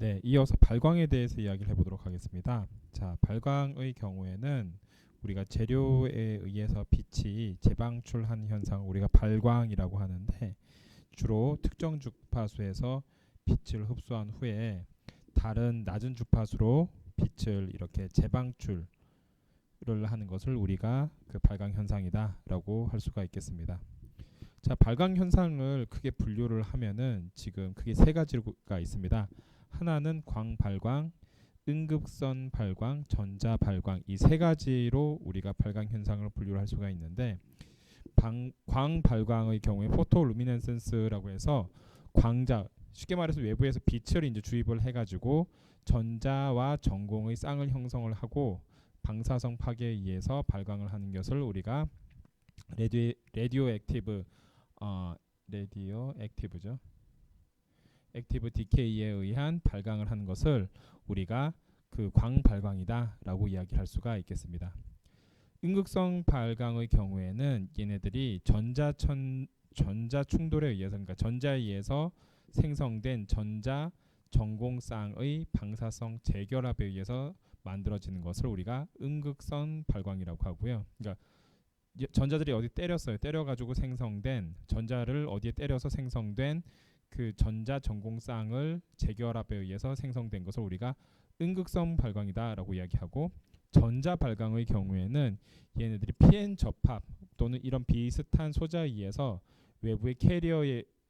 네, 이어서 발광에 대해서 이야기를 해보도록 하겠습니다. 자, 발광의 경우에는 우리가 재료에 의해서 빛이 재방출하는 현상을 우리가 발광이라고 하는데, 주로 특정 주파수에서 빛을 흡수한 후에 다른 낮은 주파수로 빛을 이렇게 재방출을 하는 것을 우리가 그 발광 현상이다라고 할 수가 있겠습니다. 자, 발광 현상을 크게 분류를 하면은 지금 크게 세 가지가 있습니다. 하나는 광발광, 음극선 발광, 전자 발광, 이 세 가지로 우리가 발광 현상을 분류를 할 수가 있는데, 광 발광의 경우에 포토루미넨센스라고 해서 광자, 쉽게 말해서 외부에서 빛을 이제 주입을 해가지고 전자와 전공의 쌍을 형성을 하고 방사성 파괴에 의해서 발광을 하는 것을 우리가 레디오 액티브 레디오 액티브죠. 액티브 디케이에 의한 발광을 하는 것을 우리가 그 광발광이다라고 이야기할 수가 있겠습니다. 음극성 발광의 경우에는 얘네들이 전자 충돌에 의해서, 그러니까 전자에 의해서 생성된 전자 전공쌍의 방사성 재결합에 의해서 만들어지는 것을 우리가 음극선 발광이라고 하고요. 그러니까 전자들이 어디 때려가지고 생성된, 전자를 어디에 때려서 생성된 그 전자 전공쌍을 재결합에 의해서 생성된 것을 우리가 음극성 발광이다라고 이야기하고, 전자 발광의 경우에는 얘네들이 pn 접합 또는 이런 비슷한 소자에 의해서 외부의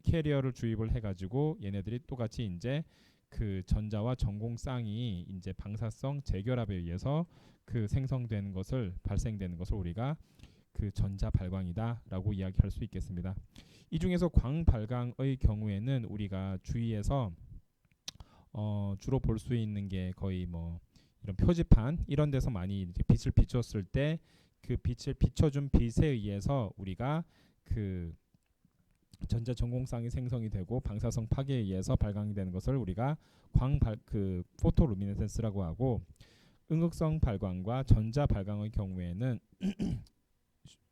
캐리어를 주입을 해가지고 얘네들이 똑같이 이제 그 전자와 전공쌍이 이제 방사성 재결합에 의해서 그 생성되는 것을, 발생되는 것을 우리가 그 전자 발광이다라고 이야기할 수 있겠습니다. 이 중에서 광 발광의 경우에는 우리가 주위에서 주로 볼 수 있는 게 거의 뭐 이런 표지판 이런 데서 많이 이제 빛을 비췄을 때 그 빛을 비춰준 빛에 의해서 우리가 그 전자 전공쌍이 생성이 되고 방사성 파괴에 의해서 발광이 되는 것을 우리가 그 포토루미네센스라고 하고, 음극성 발광과 전자 발광의 경우에는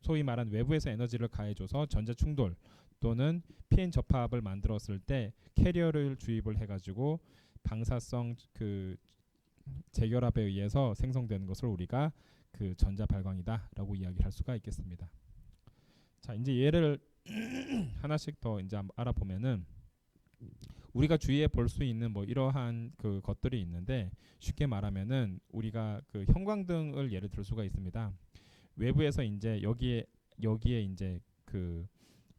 소위 말한 외부에서 에너지를 가해줘서 전자 충돌 또는 pn 접합을 만들었을 때 캐리어를 주입을 해가지고 방사성 그 재결합에 의해서 생성되는 것을 우리가 그 전자 발광이다라고 이야기할 수가 있겠습니다. 자, 이제 예를 하나씩 더 이제 알아보면은 우리가 주위에 볼 수 있는 뭐 이러한 그 것들이 있는데, 쉽게 말하면은 우리가 그 형광등을 예를 들 수가 있습니다. 외부에서 이제 여기에 이제 그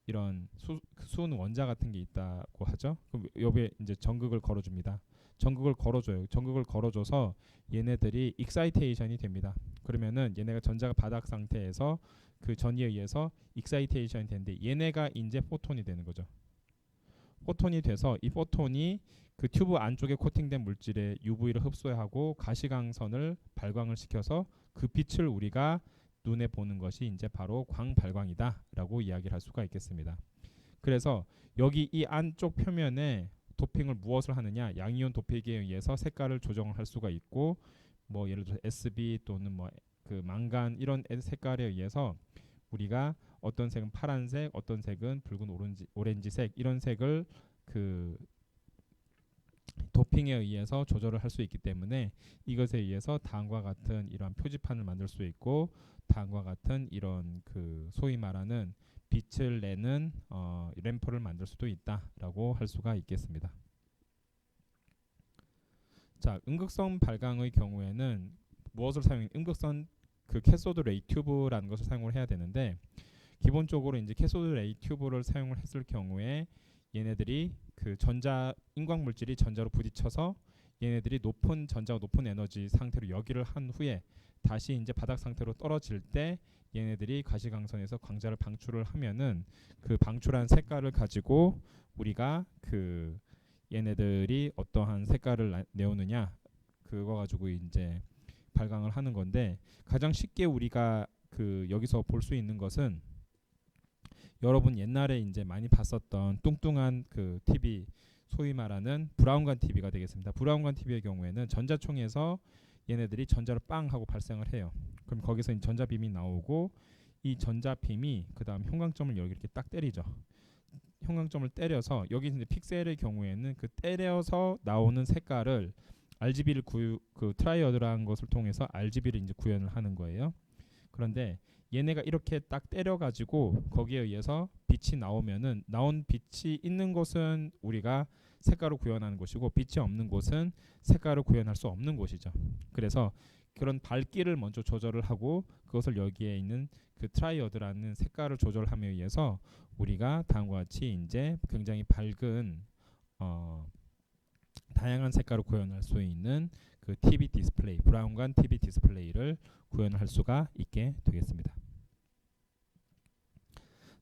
이런 수은 원자 같은 게 있다고 하죠. 그럼 여기에 이제 전극을 걸어줍니다. 전극을 걸어줘요. 전극을 걸어줘서 얘네들이 익사이테이션이 됩니다. 그러면은 얘네가 전자가 바닥 상태에서 그 전위에 의해서 익사이테이션이 되는데, 얘네가 이제 포톤이 되는 거죠. 포톤이 돼서 이 포톤이 그 튜브 안쪽에 코팅된 물질의 UV를 흡수하고 가시광선을 발광을 시켜서 그 빛을 우리가 눈에 보는 것이 이제 바로 광발광이다라고 이야기를 할 수가 있겠습니다. 그래서 여기 이 안쪽 표면에 도핑을 무엇을 하느냐, 양이온 도핑에 의해서 색깔을 조정할 수가 있고, 뭐 예를 들어 SB 또는 뭐 그 망간 이런 색깔에 의해서 우리가 어떤 색은 파란색, 어떤 색은 붉은 오렌지색 이런 색을 그 도핑에 의해서 조절을 할 수 있기 때문에 이것에 의해서 다음과 같은 이러한 표지판을 만들 수 있고, 다음과 같은 이런 그 소위 말하는 빛을 내는 램프를 만들 수도 있다라고 할 수가 있겠습니다. 자, 음극선 발광의 경우에는 무엇을 음극선 그 캐소드 레이 튜브라는 것을 사용을 해야 되는데, 기본적으로 이제 캐소드 레이 튜브를 사용을 했을 경우에 얘네들이 그 인광 물질이 전자로 부딪혀서 얘네들이 전자가 높은 에너지 상태로 여기를 한 후에 다시 이제 바닥 상태로 떨어질 때 얘네들이 가시광선에서 광자를 방출을 하면은 그 방출한 색깔을 가지고 우리가 그 얘네들이 어떠한 색깔을 내오느냐, 그거 가지고 이제 발광을 하는 건데, 가장 쉽게 우리가 그 여기서 볼 수 있는 것은 여러분 옛날에 이제 많이 봤었던 뚱뚱한 그 TV, 소위 말하는 브라운관 TV가 되겠습니다. 브라운관 TV의 경우에는 전자총에서 얘네들이 전자를 빵 하고 발생을 해요. 그럼 거기서 전자빔이 나오고, 이 전자빔이 그 다음 형광점을 여기 이렇게 딱 때리죠. 형광점을 때려서 여기 이제 픽셀의 경우에는 그 때려서 나오는 색깔을 RGB를 그 트라이어드라는 것을 통해서 RGB를 이제 구현을 하는 거예요. 그런데 얘네가 이렇게 딱 때려 가지고 거기에 의해서 빛이 나오면은 나온 빛이 있는 곳은 우리가 색깔을 구현하는 곳이고 빛이 없는 곳은 색깔을 구현할 수 없는 곳이죠. 그래서 그런 밝기를 먼저 조절을 하고 그것을 여기에 있는 그 트라이어드라는 색깔을 조절함에 의해서 우리가 다음과 같이 이제 굉장히 밝은 다양한 색깔을 구현할 수 있는 그 TV 디스플레이, 브라운관 TV 디스플레이를 구현할 수가 있게 되겠습니다.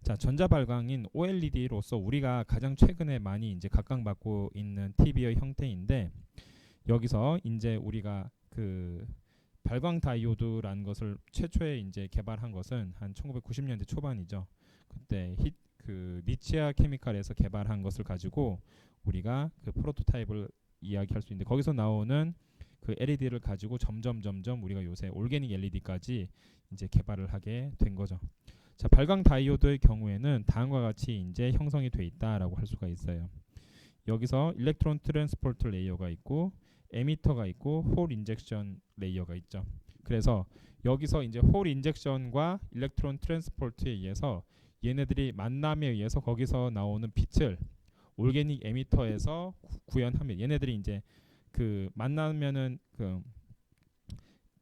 자, 전자발광인 OLED로서 우리가 가장 최근에 많이 이제 각광받고 있는 TV의 형태인데 여기서 이제 우리가 그 발광 다이오드라는 것을 최초에 이제 개발한 것은 한 1990년대 초반이죠. 그때 그 니치아 케미칼에서 개발한 것을 가지고 우리가 그 프로토타입을 이야기할 수 있는데 거기서 나오는 그 LED를 가지고 점점 우리가 요새 올게닉 LED까지 이제 개발을 하게 된 거죠. 자, 발광 다이오드의 경우에는 다음과 같이 이제 형성이 돼 있다라고 할 수가 있어요. 여기서 일렉트론 트랜스포트 레이어가 있고 에미터가 있고 홀 인젝션 레이어가 있죠. 그래서 여기서 이제 홀 인젝션과 일렉트론 트랜스포트에 의해서 얘네들이 만남에 의해서 거기서 나오는 빛을 올게닉 에미터에서 구현하면 얘네들이 이제 그 만나면은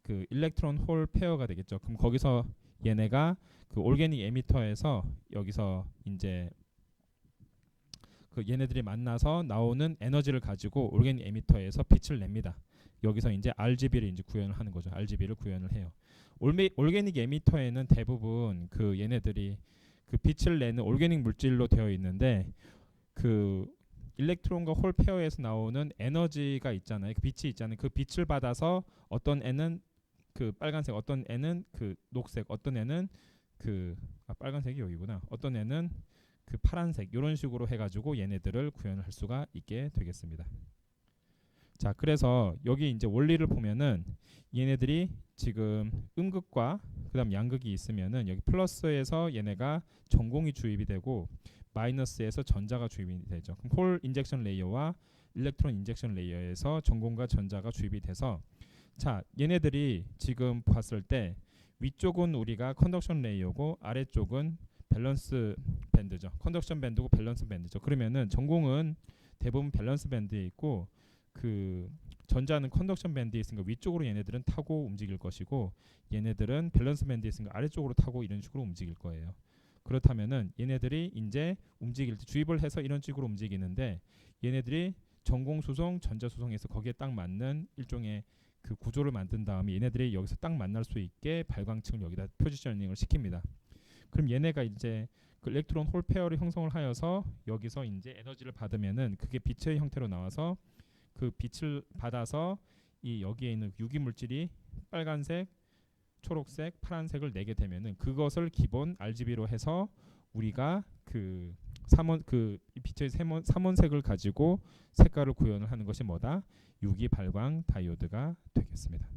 그 일렉트론 홀 페어가 되겠죠. 그럼 거기서 얘네가 그 올게닉 에미터에서 여기서 이제 그 얘네들이 만나서 나오는 에너지를 가지고 올게닉 에미터에서 빛을 냅니다. 여기서 이제 RGB를 이제 구현을 하는 거죠. RGB를 구현을 해요. 올게닉 에미터에는 대부분 그 얘네들이 그 빛을 내는 올게닉 물질로 되어 있는데 그 일렉트론과 홀 페어에서 나오는 에너지가 있잖아요. 그 빛이 있잖아요. 그 빛을 받아서 어떤 애는 그 빨간색, 어떤 애는 그 녹색, 어떤 애는 그 빨간색이 여기구나. 어떤 애는 그 파란색 이런 식으로 해가지고 얘네들을 구현할 수가 있게 되겠습니다. 자, 그래서 여기 이제 원리를 보면은 얘네들이 지금 음극과 그다음 양극이 있으면은 여기 플러스에서 얘네가 전공이 주입이 되고 마이너스에서 전자가 주입이 되죠. 그럼 홀 인젝션 레이어와 일렉트론 인젝션 레이어에서 전공과 전자가 주입이 돼서 자, 얘네들이 지금 봤을 때 위쪽은 우리가 컨덕션 레이어고 아래쪽은 밸런스 밴드죠. 컨덕션 밴드고 밸런스 밴드죠. 그러면은 전공은 대부분 밸런스 밴드에 있고 그 전자는 컨덕션 밴드에 있으니까 위쪽으로 얘네들은 타고 움직일 것이고 얘네들은 밸런스 밴드에 있으니까 아래쪽으로 타고 이런 식으로 움직일 거예요. 그렇다면은 얘네들이 이제 움직일 때 주입을 해서 이런 식으로 움직이는데 얘네들이 전공 수송, 전자 수송에서 거기에 딱 맞는 일종의 그 구조를 만든 다음에 얘네들이 여기서 딱 만날 수 있게 발광층을 여기다 포지셔닝을 시킵니다. 그럼 얘네가 이제 그 일렉트론 홀 페어를 형성을 하여서 여기서 이제 에너지를 받으면은 그게 빛의 형태로 나와서 그 빛을 받아서 이 여기에 있는 유기 물질이 빨간색, 초록색, 파란색을 내게 되면은 그것을 기본 RGB로 해서 우리가 그 빛의 삼원색을 가지고 색깔을 구현을 하는 것이 뭐다? 유기 발광 다이오드가 되겠습니다.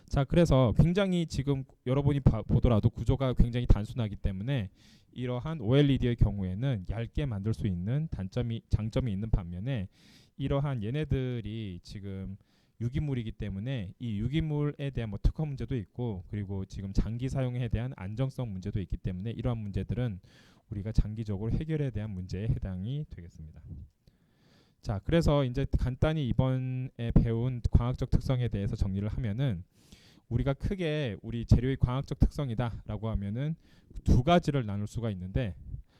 자, 그래서 굉장히 지금 여러분이 보더라도 구조가 굉장히 단순하기 때문에 이러한 OLED의 경우에는 얇게 만들 수 있는 장점이 있는 반면에 이러한 얘네들이 지금 유기물이기 때문에 이 유기물에 대한 뭐 특허 문제도 있고 그리고 지금 장기 사용에 대한 안정성 문제도 있기 때문에 이러한 문제들은 우리가 장기적으로 해결에 대한 문제에 해당이 되겠습니다. 자, 그래서 이제 간단히 이번에 배운 광학적 특성에 대해서 정리를 하면은 우리가 크게 우리 재료의 광학적 특성이다라고 하면은 두 가지를 나눌 수가 있는데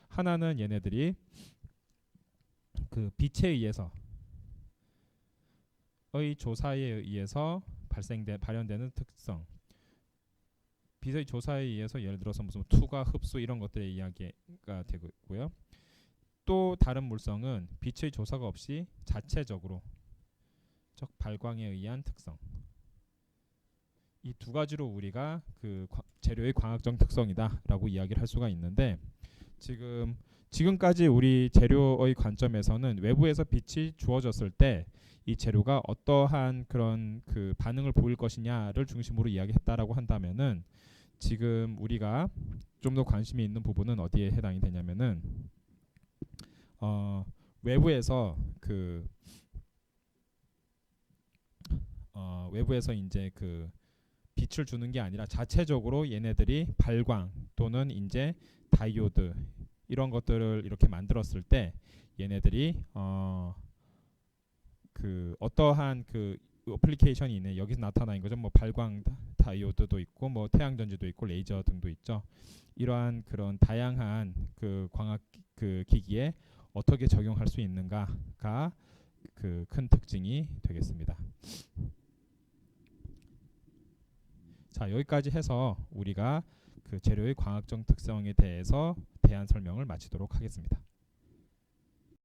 하나는 얘네들이 그 빛에 의해서 의 조사에 의해서 발현되는 특성. 빛의 조사에 의해서 예를 들어서 무슨 투과, 흡수 이런 것들의 이야기가 되고요. 또 다른 물성은 빛의 조사가 없이 자체적으로 즉 발광에 의한 특성. 이 두 가지로 우리가 그 재료의 광학적 특성이다라고 이야기를 할 수가 있는데 지금까지 우리 재료의 관점에서는 외부에서 빛이 주어졌을 때 이 재료가 어떠한 그런 그 반응을 보일 것이냐를 중심으로 이야기했다라고 한다면은 지금 우리가 좀 더 관심이 있는 부분은 어디에 해당이 되냐면은 외부에서 외부에서 이제 빛을 주는 게 아니라 자체적으로 얘네들이 발광 또는 이제 다이오드 이런 것들을 이렇게 만들었을 때 얘네들이 어떠한 어플리케이션이 있네. 여기서 나타나는 거죠. 뭐 발광 다이오드도 있고 뭐 태양 전지도 있고 레이저 등도 있죠. 이러한 그런 다양한 광학 기기에 어떻게 적용할 수 있는가가 큰 특징이 되겠습니다. 자, 여기까지 해서 우리가 재료의 광학적 특성에 대해서 대한 설명을 마치도록 하겠습니다.